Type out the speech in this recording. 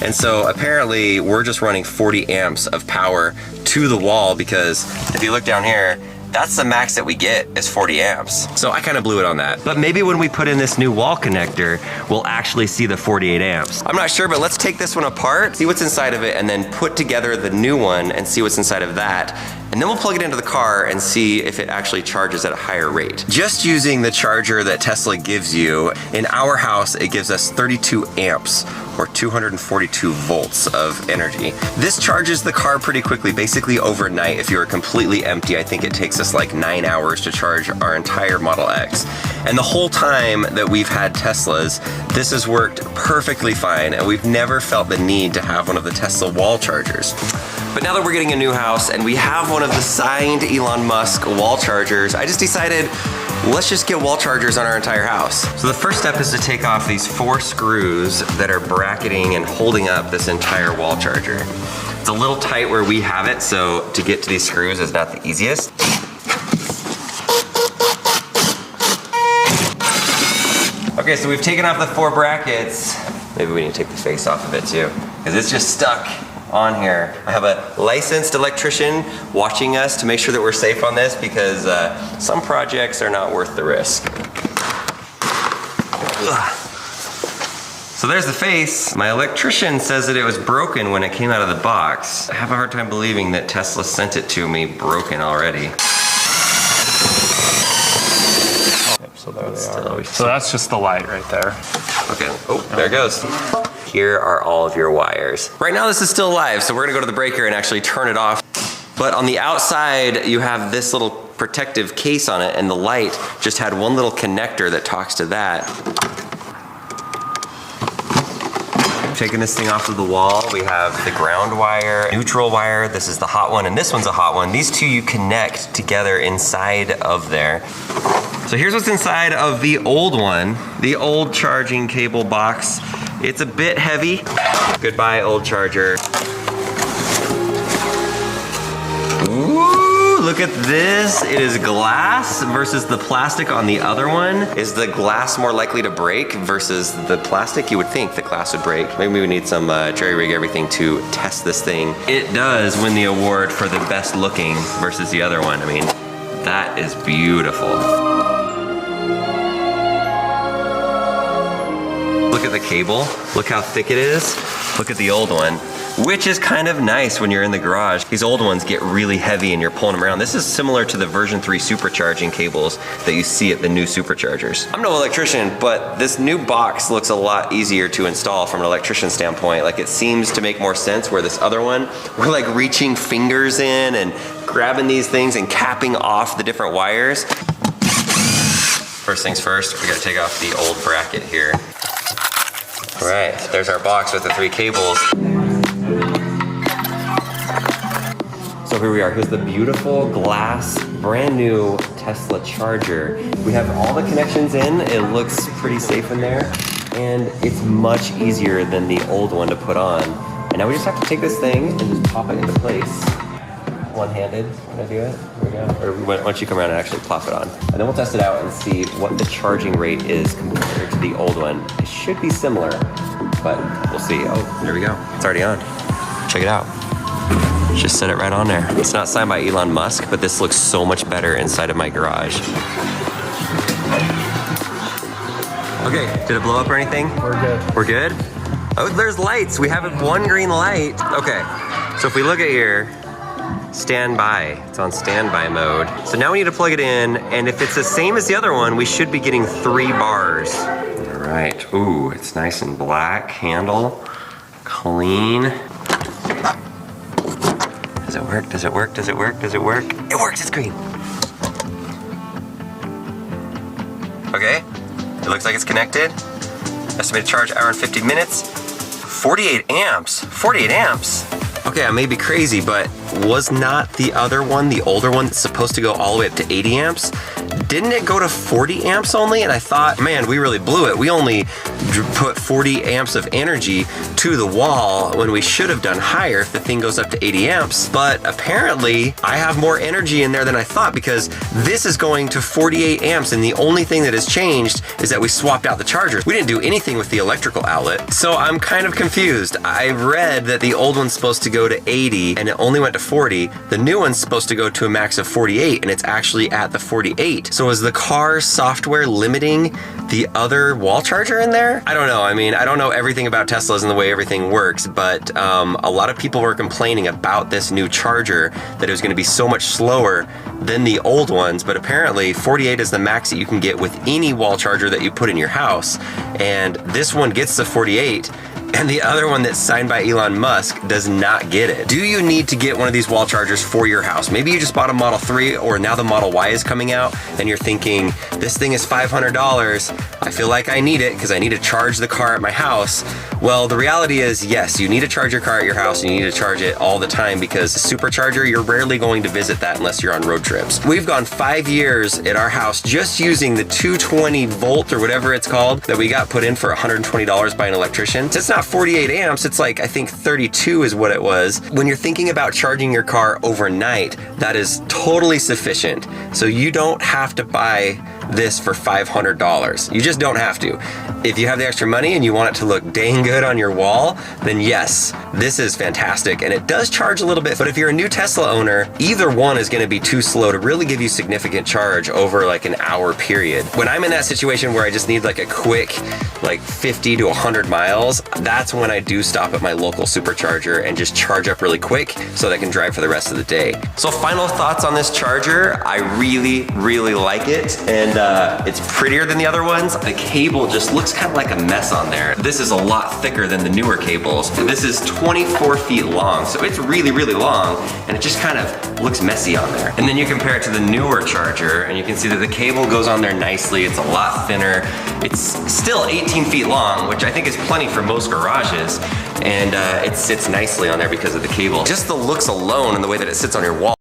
And so apparently we're just running 40 amps of power to the wall, because if you look down here, that's the max that we get is 40 amps. So I kind of blew it on that. But maybe when we put in this new wall connector, we'll actually see the 48 amps. I'm not sure, but let's take this one apart, see what's inside of it, and then put together the new one and see what's inside of that. And then we'll plug it into the car and see if it actually charges at a higher rate. Just using the charger that Tesla gives you, in our house, it gives us 32 amps or 242 volts of energy. This charges the car pretty quickly, basically overnight. If you are completely empty, I think it takes us like 9 hours to charge our entire Model X. And the whole time that we've had Teslas, this has worked perfectly fine, and we've never felt the need to have one of the Tesla wall chargers. But now that we're getting a new house and we have one of the signed Elon Musk wall chargers, I just decided, let's just get wall chargers on our entire house. So the first step is to take off these 4 screws that are bracketing and holding up this entire wall charger. It's a little tight where we have it, so to get to these screws is not the easiest. Okay, so we've taken off the 4 brackets. Maybe we need to take the face off of it too, because it's just stuck on here. I have a licensed electrician watching us to make sure that we're safe on this, because some projects are not worth the risk. Ugh. So there's the face. My electrician says that it was broken when it came out of the box. I have a hard time believing that Tesla sent it to me broken already. So there they are. So that's just the light right there. Okay, oh, there it goes. Here are all of your wires. Right now this is still live, so we're gonna go to the breaker and actually turn it off. But on the outside, you have this little protective case on it, and the light just had one little connector that talks to that. Taking this thing off of the wall, we have the ground wire, neutral wire, this is the hot one, and this one's a hot one. These two you connect together inside of there. So here's what's inside of the old one, the old charging cable box. It's a bit heavy. Goodbye, old charger. Ooh, look at this. It is glass versus the plastic on the other one. Is the glass more likely to break versus the plastic? You would think the glass would break. Maybe we need some Jerry Rig Everything to test this thing. It does win the award for the best looking versus the other one. I mean, that is beautiful. Look at the cable. Look how thick it is. Look at the old one, which is kind of nice when you're in the garage. These old ones get really heavy and you're pulling them around. This is similar to the version 3 supercharging cables that you see at the new superchargers. I'm no electrician, but this new box looks a lot easier to install from an electrician standpoint. Like, it seems to make more sense, where this other one, we're like reaching fingers in and grabbing these things and capping off the different wires. First things first, we gotta take off the old bracket here. All right, there's our box with the 3 cables. So here we are, here's the beautiful glass, brand new Tesla charger. We have all the connections in, it looks pretty safe in there, and it's much easier than the old one to put on. And now we just have to take this thing and just pop it into place. One-handed, can I do it? Here we go. Or why don't you come around and actually plop it on. And then we'll test it out and see what the charging rate is compared to the old one. It should be similar, but we'll see. Oh, there we go. It's already on. Check it out. Just set it right on there. It's not signed by Elon Musk, but this looks so much better inside of my garage. Okay, did it blow up or anything? We're good. We're good? Oh, there's lights. We have one green light. Okay, so if we look at here, standby. It's on standby mode. So now we need to plug it in, and if it's the same as the other one, we should be getting 3 bars. All right. Ooh, it's nice and black. Handle, clean. Does it work? Does it work? Does it work? Does it work? It works. It's green. Okay. It looks like it's connected. Estimated charge hour and 50 minutes. 48 amps. 48 amps. Okay, I may be crazy, but was not the other one, the older one that's supposed to go all the way up to 80 amps? Didn't it go to 40 amps only? And I thought, man, we really blew it. We only put 40 amps of energy to the wall when we should have done higher if the thing goes up to 80 amps. But apparently I have more energy in there than I thought, because this is going to 48 amps, and the only thing that has changed is that we swapped out the chargers. We didn't do anything with the electrical outlet. So I'm kind of confused. I read that the old one's supposed to go to 80 and it only went to 40. The new one's supposed to go to a max of 48 and it's actually at the 48. So is the car software limiting the other wall charger in there? I don't know. I mean, I don't know everything about Teslas and the way everything works, but a lot of people were complaining about this new charger, that it was going to be so much slower than the old ones, but apparently 48 is the max that you can get with any wall charger that you put in your house, and this one gets to 48. And the other one that's signed by Elon Musk does not get it. Do you need to get one of these wall chargers for your house? Maybe you just bought a Model 3, or now the Model Y is coming out and you're thinking, this thing is $500. I feel like I need it because I need to charge the car at my house. Well, the reality is, yes, you need to charge your car at your house, and you need to charge it all the time, because the supercharger, you're rarely going to visit that unless you're on road trips. We've gone 5 years at our house just using the 220 volt or whatever it's called that we got put in for $120 by an electrician. So it's not 48 amps, it's like, I think 32 is what it was. When you're thinking about charging your car overnight, that is totally sufficient. So you don't have to buy this for $500. You just don't have to. If you have the extra money and you want it to look dang good on your wall, then yes, this is fantastic. And it does charge a little bit, but if you're a new Tesla owner, either one is gonna be too slow to really give you significant charge over like an hour period. When I'm in that situation where I just need like a quick, like 50 to 100 miles, that's when I do stop at my local supercharger and just charge up really quick so that I can drive for the rest of the day. So final thoughts on this charger. I really, really like it. And it's prettier than the other ones. The cable just looks kind of like a mess on there. This is a lot thicker than the newer cables. This is 24 feet long, so it's really, really long, and it just kind of looks messy on there. And then you compare it to the newer charger, and you can see that the cable goes on there nicely. It's a lot thinner. It's still 18 feet long, which I think is plenty for most garages, and it sits nicely on there because of the cable. Just the looks alone and the way that it sits on your wall